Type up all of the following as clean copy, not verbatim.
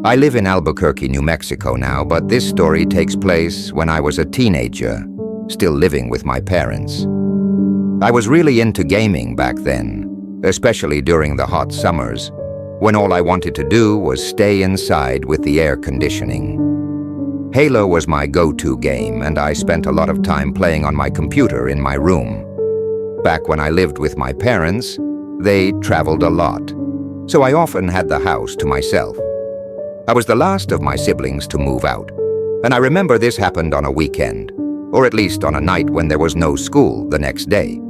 I live in Albuquerque, New Mexico now, but this story takes place when I was a teenager, still living with my parents. I was really into gaming back then, especially during the hot summers, when all I wanted to do was stay inside with the air conditioning. Halo was my go-to game, and I spent a lot of time playing on my computer in my room. Back when I lived with my parents, they traveled a lot, so I often had the house to myself. I was the last of my siblings to move out, and I remember this happened on a weekend, or at least on a night when there was no school the next day.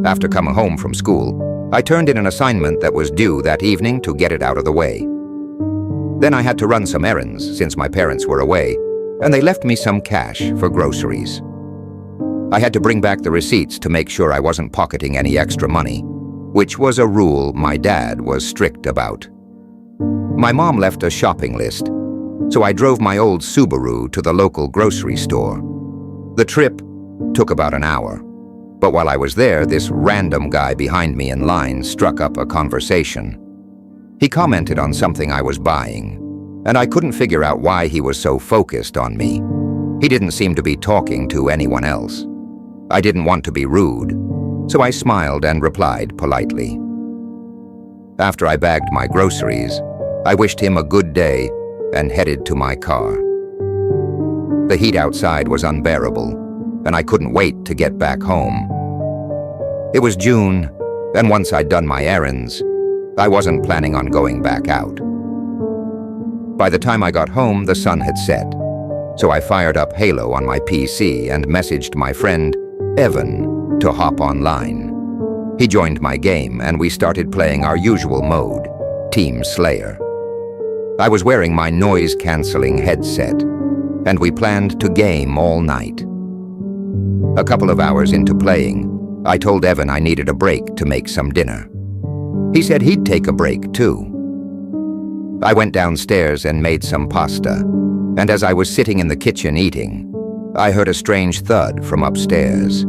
After coming home from school, I turned in an assignment that was due that evening to get it out of the way. Then I had to run some errands since my parents were away, and they left me some cash for groceries. I had to bring back the receipts to make sure I wasn't pocketing any extra money, which was a rule my dad was strict about. My mom left a shopping list, so I drove my old Subaru to the local grocery store. The trip took about an hour, but while I was there, this random guy behind me in line struck up a conversation. He commented on something I was buying, and I couldn't figure out why he was so focused on me. He didn't seem to be talking to anyone else. I didn't want to be rude, so I smiled and replied politely. After I bagged my groceries, I wished him a good day and headed to my car. The heat outside was unbearable, and I couldn't wait to get back home. It was June, and once I'd done my errands, I wasn't planning on going back out. By the time I got home, the sun had set, so I fired up Halo on my PC and messaged my friend, Evan, to hop online. He joined my game, and we started playing our usual mode, Team Slayer. I was wearing my noise-canceling headset, and we planned to game all night. A couple of hours into playing, I told Evan I needed a break to make some dinner. He said he'd take a break too. I went downstairs and made some pasta, and as I was sitting in the kitchen eating, I heard a strange thud from upstairs.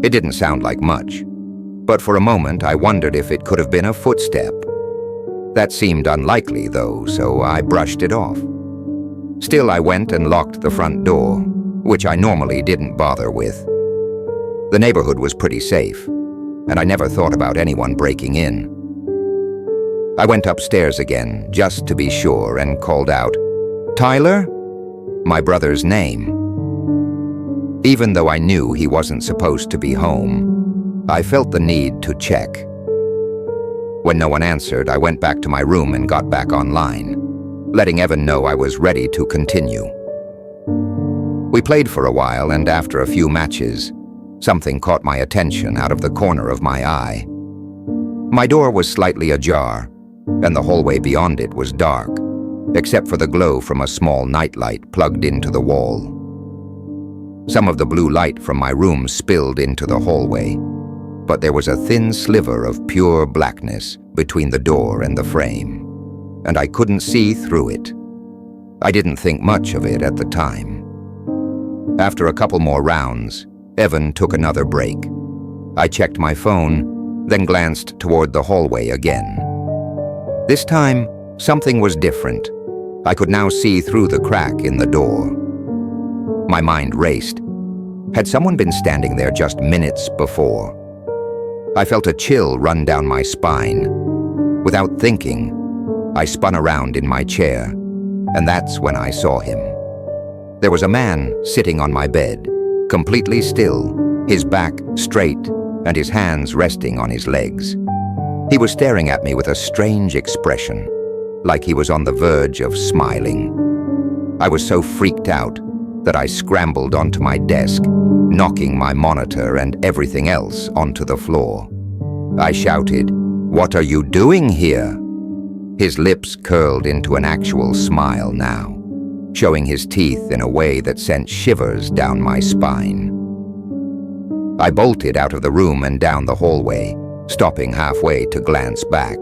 It didn't sound like much, but for a moment I wondered if it could have been a footstep. That seemed unlikely, though, so I brushed it off. Still, I went and locked the front door, which I normally didn't bother with. The neighborhood was pretty safe, and I never thought about anyone breaking in. I went upstairs again, just to be sure, and called out, "Tyler?" My brother's name. Even though I knew he wasn't supposed to be home, I felt the need to check. When no one answered, I went back to my room and got back online, letting Evan know I was ready to continue. We played for a while, and after a few matches, something caught my attention out of the corner of my eye. My door was slightly ajar, and the hallway beyond it was dark, except for the glow from a small nightlight plugged into the wall. Some of the blue light from my room spilled into the hallway, but there was a thin sliver of pure blackness between the door and the frame, and I couldn't see through it. I didn't think much of it at the time. After a couple more rounds, Evan took another break. I checked my phone, then glanced toward the hallway again. This time, something was different. I could now see through the crack in the door. My mind raced. Had someone been standing there just minutes before? I felt a chill run down my spine. Without thinking, I spun around in my chair, and that's when I saw him. There was a man sitting on my bed, completely still, his back straight and his hands resting on his legs. He was staring at me with a strange expression, like he was on the verge of smiling. I was so freaked out that I scrambled onto my desk, knocking my monitor and everything else onto the floor. I shouted, "What are you doing here?" His lips curled into an actual smile now, showing his teeth in a way that sent shivers down my spine. I bolted out of the room and down the hallway, stopping halfway to glance back.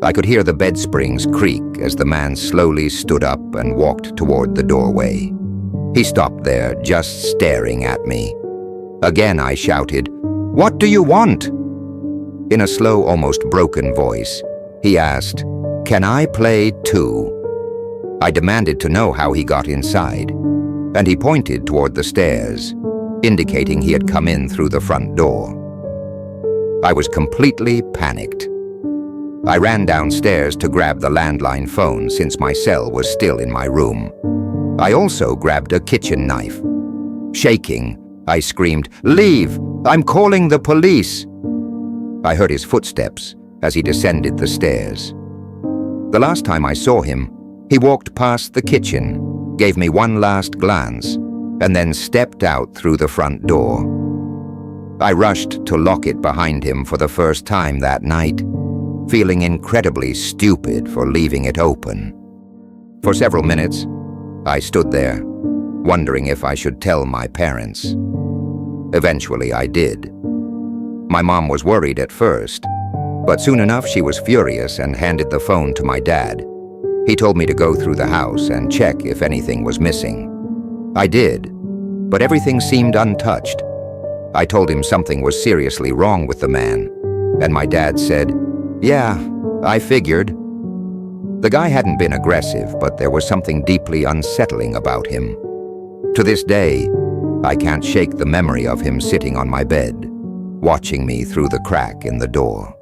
I could hear the bed springs creak as the man slowly stood up and walked toward the doorway. He stopped there, just staring at me. Again I shouted, "What do you want?" In a slow, almost broken voice, he asked, "Can I play too?" I demanded to know how he got inside, and he pointed toward the stairs, indicating he had come in through the front door. I was completely panicked. I ran downstairs to grab the landline phone since my cell was still in my room. I also grabbed a kitchen knife. Shaking, I screamed, "Leave! I'm calling the police!" I heard his footsteps as he descended the stairs. The last time I saw him, he walked past the kitchen, gave me one last glance, and then stepped out through the front door. I rushed to lock it behind him for the first time that night, feeling incredibly stupid for leaving it open. For several minutes, I stood there, wondering if I should tell my parents. Eventually, I did. My mom was worried at first, but soon enough she was furious and handed the phone to my dad. He told me to go through the house and check if anything was missing. I did, but everything seemed untouched. I told him something was seriously wrong with the man, and my dad said, "Yeah, I figured." The guy hadn't been aggressive, but there was something deeply unsettling about him. To this day, I can't shake the memory of him sitting on my bed, watching me through the crack in the door.